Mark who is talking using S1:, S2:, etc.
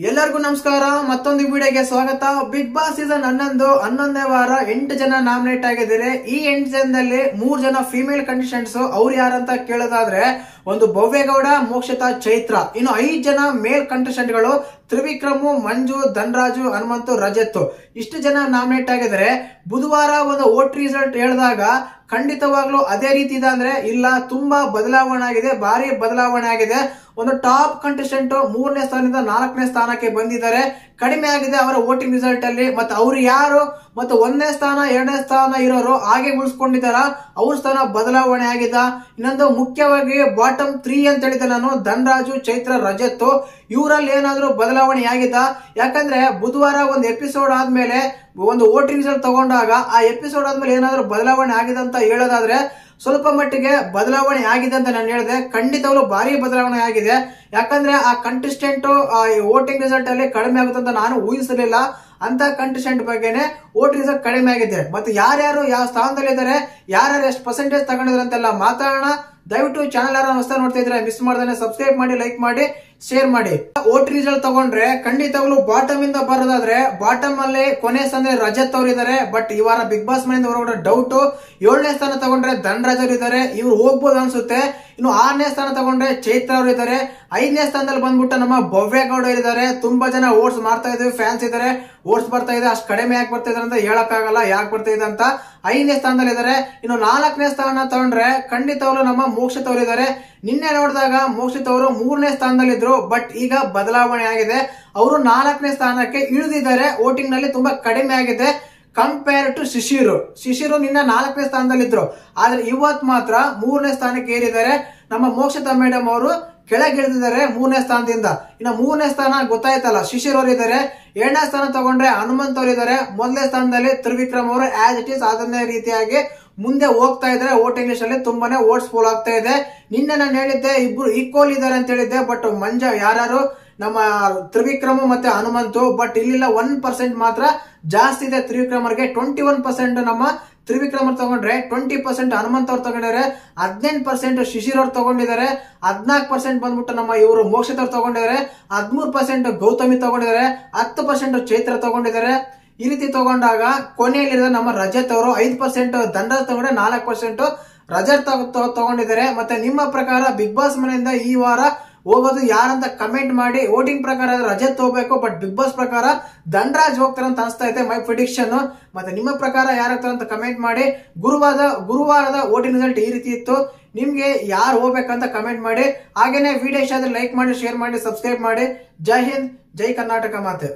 S1: ಎಲ್ಲರಿಗೂ ನಮಸ್ಕಾರ. ಮತ್ತೊಂದು ವಿಡಿಯೋಗೆ ಸ್ವಾಗತ. ಬಿಗ್ ಬಾಸ್ ಸೀಸನ್ 11ನೇ ವಾರ 8 ಜನ ನಾಮಿನೇಟ್ ಆಗಿದ್ದಾರೆ. ಈ 8 ಜನದಲ್ಲಿ 3 ಜನ ಫಿಮೇಲ್ ಕಂಟೆಸ್ಟೆಂಟ್ಸ್. ಅವ್ರು ಯಾರಂತ ಕೇಳೋದಾದ್ರೆ ಒಂದು ಭವ್ಯಗೌಡ, ಮೋಕ್ಷತಾ, ಚೈತ್ರ. ಇನ್ನು 5 ಜನ ಮೇಲ್ ಕಂಟೆಸ್ಟೆಂಟ್ ಗಳು ತ್ರಿವಿಕ್ರಮ್, ಮಂಜು, ಧನರಾಜು, ಹನುಮಂತು, ರಜತ್. ಇಷ್ಟು ಜನ ನಾಮಿನೇಟ್ ಆಗಿದ್ದಾರೆ. ಬುಧವಾರ ಒಂದು ವೋಟ್ ರಿಸಲ್ಟ್ ಹೇಳಿದಾಗ ಖಂಡಿತವಾಗ್ಲೂ ಅದೇ ರೀತಿ ಇದೆ ಅಂದ್ರೆ ಇಲ್ಲ, ತುಂಬಾ ಬದಲಾವಣೆ ಆಗಿದೆ, ಭಾರಿ ಬದಲಾವಣೆ ಆಗಿದೆ. ಒಂದು ಟಾಪ್ ಕಂಟೆಸ್ಟೆಂಟ್ 3ನೇ ಸ್ಥಾನದಿಂದ 4ನೇ ಸ್ಥಾನಕ್ಕೆ ಬಂದಿದ್ದಾರೆ. ಕಡಿಮೆ ಆಗಿದೆ ಅವರ ವೋಟಿಂಗ್ ರಿಸಲ್ಟ್ ಅಲ್ಲಿ. ಮತ್ತೆ ಅವ್ರು ಯಾರು ಮತ್ತೆ 1ನೇ ಸ್ಥಾನ 2ನೇ ಸ್ಥಾನ ಇರೋರು ಹಾಗೆ ಉಳಿಸ್ಕೊಂಡಿದ್ದಾರ, ಅವ್ರ ಸ್ಥಾನ ಬದಲಾವಣೆ ಆಗಿದ. ಇನ್ನೊಂದು ಮುಖ್ಯವಾಗಿ ಬಾಟಮ್ 3 ಅಂತ ಹೇಳಿದೆ ನಾನು, ಧನರಾಜು, ಚೈತ್ರ, ರಜತ್. ಇವರಲ್ಲಿ ಏನಾದ್ರೂ ಬದಲಾವಣೆ ಆಗಿದ? ಯಾಕಂದ್ರೆ ಬುಧವಾರ ಒಂದು ಎಪಿಸೋಡ್ ಆದ್ಮೇಲೆ ಒಂದು ವೋಟಿಂಗ್ ರಿಸಲ್ಟ್ ತಗೊಂಡಾಗ ಆ ಎಪಿಸೋಡ್ ಆದ್ಮೇಲೆ ಏನಾದ್ರೂ ಬದಲಾವಣೆ ಆಗಿದೆ ಅಂತ ಹೇಳೋದಾದ್ರೆ ಸ್ವಲ್ಪ ಮಟ್ಟಿಗೆ ಬದಲಾವಣೆ ಆಗಿದೆ ಅಂತ ನಾನು ಹೇಳಿದೆ. ಖಂಡಿತವಾಗ್ಲೂ ಭಾರಿ ಬದಲಾವಣೆ ಆಗಿದೆ. ಯಾಕಂದ್ರೆ ಆ ಕಂಟೆಸ್ಟೆಂಟ್ ವೋಟಿಂಗ್ ರಿಸಲ್ಟ್ ಅಲ್ಲಿ ಕಡಿಮೆ ಆಗುತ್ತೆ ಅಂತ ನಾನು ಊಹಿಸಲಿಲ್ಲ. ಅಂತ ಕಂಟೆಸ್ಟೆಂಟ್ ಬಗ್ಗೆನೆ ವೋಟ್ ರಿಸಲ್ಟ್ ಕಡಿಮೆ ಆಗಿದೆ. ಮತ್ತೆ ಯಾರ್ಯಾರು ಯಾವ ಸ್ಥಾನದಲ್ಲಿ ಇದ್ದಾರೆ, ಯಾರ್ಯಾರು ಎಷ್ಟು ಪರ್ಸೆಂಟೇಜ್ ತಗೊಂಡಿದ್ದಾರೆ ಅಂತೆಲ್ಲ ಮಾತಾಡೋಣ. ದಯವಿಟ್ಟು ಚಾನಲ್ ಯಾರು ಹೊಸ ನೋಡ್ತಾ ಇದ್ರೆ ಮಿಸ್ ಮಾಡ್ದಾನೆ ಸಬ್ಸ್ಕ್ರೈಬ್ ಮಾಡಿ, ಲೈಕ್ ಮಾಡಿ, ಶೇರ್ ಮಾಡಿ. ವೋಟ್ ರಿಸಲ್ಟ್ ತಗೊಂಡ್ರೆ ಖಂಡಿತವಾಗ್ಲೂ ಬಾಟಮ್ ಇಂದ ಬರೋದಾದ್ರೆ ಬಾಟಮ್ ಅಲ್ಲಿ ಕೊನೆ ಸ್ಥಾನ ರಜತ್ ಅವ್ರು ಇದಾರೆ. ಬಟ್ ಈ ವಾರ ಬಿಗ್ ಬಾಸ್ ಮನೆಯಿಂದ ಹೊರಗಡೆ ಡೌಟ್. 7ನೇ ಸ್ಥಾನ ತಗೊಂಡ್ರೆ ಧನರಾಜ್ ಅವರು ಇದಾರೆ, ಇವ್ರು ಹೋಗ್ಬೋದು ಅನ್ಸುತ್ತೆ. ಇನ್ನು 6ನೇ ಸ್ಥಾನ ತಗೊಂಡ್ರೆ ಚೈತ್ರ ಅವರು ಇದಾರೆ. 5ನೇ ಸ್ಥಾನದಲ್ಲಿ ಬಂದ್ಬಿಟ್ಟು ನಮ್ಮ ಭವ್ಯಗೌಡ ಇದ್ದಾರೆ. ತುಂಬಾ ಜನ ವೋಟ್ಸ್ ಮಾಡ್ತಾ ಇದ್ದಾರೆ, ಫ್ಯಾನ್ಸ್ ಇದಾರೆ, ವೋಟ್ಸ್ ಬರ್ತಾ ಇದೆ. ಅಷ್ಟು ಕಡಿಮೆ ಯಾಕೆ ಬರ್ತಾ ಇದಾರೆ ಅಂತ ಹೇಳಕ್ ಆಗಲ್ಲ, ಯಾಕೆ ಬರ್ತಾ ಇದೆ ಅಂತ. 5ನೇ ಸ್ಥಾನದಲ್ಲಿ ಇದಾರೆ. ಇನ್ನು 4ನೇ ಸ್ಥಾನ ತಗೊಂಡ್ರೆ ಖಂಡಿತವಾಗ್ಲೂ ನಮ್ಮ ಮೋಕ್ಷಿತ್ ಅವರು ಇದಾರೆ. ನಿನ್ನೆ ನೋಡಿದಾಗ ಮೋಕ್ಷಿತ್ ಅವರು 3ನೇ ಸ್ಥಾನದಲ್ಲಿ ಇದ್ರು. ಬಟ್ ಈಗ ಬದಲಾವಣೆ ಆಗಿದೆ, ಅವರು 4ನೇ ಸ್ಥಾನಕ್ಕೆ ಇಳಿದಿದ್ದಾರೆ. ವೋಟಿಂಗ್ ನಲ್ಲಿ ತುಂಬಾ ಕಡಿಮೆ ಆಗಿದೆ ಕಂಪೇರ್ ಟು ಶಿಶಿರು ನಿನ್ನ 4ನೇ ಸ್ಥಾನದಲ್ಲಿ ಇದ್ರು. ಆದ್ರೆ ಇವತ್ ಮಾತ್ರ 3ನೇ ಸ್ಥಾನಕ್ಕೆ ಏರಿದ್ದಾರೆ. ನಮ್ಮ ಮೋಕ್ಷತಾ ಮೇಡಮ್ ಅವರು ಕೆಳಗಿಳಿದಿದ್ದಾರೆ 3ನೇ ಸ್ಥಾನದಿಂದ. ಇನ್ನು 3ನೇ ಸ್ಥಾನ ಗೊತ್ತಾಯ್ತಲ್ಲ, ಶಿಶಿರ್ ಅವರು ಇದ್ದಾರೆ. 7ನೇ ಸ್ಥಾನ ತಗೊಂಡ್ರೆ ಹನುಮಂತ್ ಅವರು ಇದ್ದಾರೆ. 1ನೇ ಸ್ಥಾನದಲ್ಲಿ ತ್ರಿವಿಕ್ರಮ್ ಅವರು ಆಸ್ ಇಟ್ ಈಸ್ ಅದನ್ನೇ ರೀತಿಯಾಗಿ ಮುಂದೆ ಹೋಗ್ತಾ ಇದ್ದಾರೆ. ವೋಟಿಂಗ್ ಲಿಸ್ಟ್ ಅಲ್ಲಿ ತುಂಬಾನೇ ವೋಟ್ಸ್ ಪೋಲ್ ಆಗ್ತಾ ಇದೆ. ನಿನ್ನೆ ನಾನು ಹೇಳಿದ್ದೆ ಇಬ್ರು ಈಕ್ವಲ್ ಇದ್ದಾರೆ ಅಂತ ಹೇಳಿದ್ದೆ. ಬಟ್ ಯಾರು ನಮ್ಮ ತ್ರಿವಿಕ್ರಮ್ ಮತ್ತೆ ಹನುಮಂತು. ಬಟ್ ಇಲ್ಲಿಲ್ಲ, 1% ಮಾತ್ರ ಜಾಸ್ತಿ ಇದೆ ತ್ರಿವಿಕ್ರಮ್ ಅವರಿಗೆ. 21% ನಮ್ಮ ತ್ರಿವಿಕ್ರಮ್ ಅವ್ರು ತಗೊಂಡ್ರೆ 20% ಹನುಮಂತ್ ಅವ್ರು ತಗೊಂಡಿದ್ದಾರೆ. 18% ಶಿಶಿರ್ ಅವ್ರು ತಗೊಂಡಿದ್ದಾರೆ. 14% ಬಂದ್ಬಿಟ್ಟು ನಮ್ಮ ಇವರು ಮೋಕ್ಷಿತ್ ಅವ್ರು ತಗೊಂಡಿದ್ದಾರೆ. 13% ಗೌತಮಿ ತಗೊಂಡಿದ್ದಾರೆ. 10% ಚೈತ್ರ ತಗೊಂಡಿದ್ದಾರೆ. ಈ ರೀತಿ ತಗೊಂಡಾಗ ಕೊನೆಯಲ್ಲಿರೋ ನಮ್ಮ ರಜತ್ ಅವರು 5%, ಧನರಾಜ್ ತಗೊಂಡ್ರೆ 4% ರಜತ್ ತಗೊಂಡಿದ್ದಾರೆ. ಮತ್ತೆ ನಿಮ್ಮ ಪ್ರಕಾರ ಬಿಗ್ ಬಾಸ್ ಮನೆಯಿಂದ ಈ ವಾರ ಹೋಗೋದು ಯಾರಂತ ಕಮೆಂಟ್ ಮಾಡಿ. ವೋಟಿಂಗ್ ಪ್ರಕಾರ ರಜತ್ ಹೋಗ್ಬೇಕು, ಬಟ್ ಬಿಗ್ ಬಾಸ್ ಪ್ರಕಾರ ಧನರಾಜ್ ಹೋಗ್ತಾರೆ ಅಂತ ಅನಿಸ್ತಾ ಇದೆ, ಮೈ ಪ್ರಿಡಿಕ್ಷನ್. ಮತ್ತೆ ನಿಮ್ಮ ಪ್ರಕಾರ ಯಾರಾಗ್ತಾರೆ ಅಂತ ಕಮೆಂಟ್ ಮಾಡಿ. ಗುರುವಾರದ ವೋಟಿಂಗ್ ರಿಸಲ್ಟ್ ಈ ರೀತಿ ಇತ್ತು. ನಿಮ್ಗೆ ಯಾರು ಹೋಗ್ಬೇಕಂತ ಕಮೆಂಟ್ ಮಾಡಿ. ಹಾಗೇನೆ ವಿಡಿಯೋ ಇಷ್ಟ ಆದ್ರೆ ಲೈಕ್ ಮಾಡಿ, ಶೇರ್ ಮಾಡಿ, ಸಬ್ಸ್ಕ್ರೈಬ್ ಮಾಡಿ. ಜೈ ಹಿಂದ್, ಜೈ ಕರ್ನಾಟಕ ಮಾತೆ.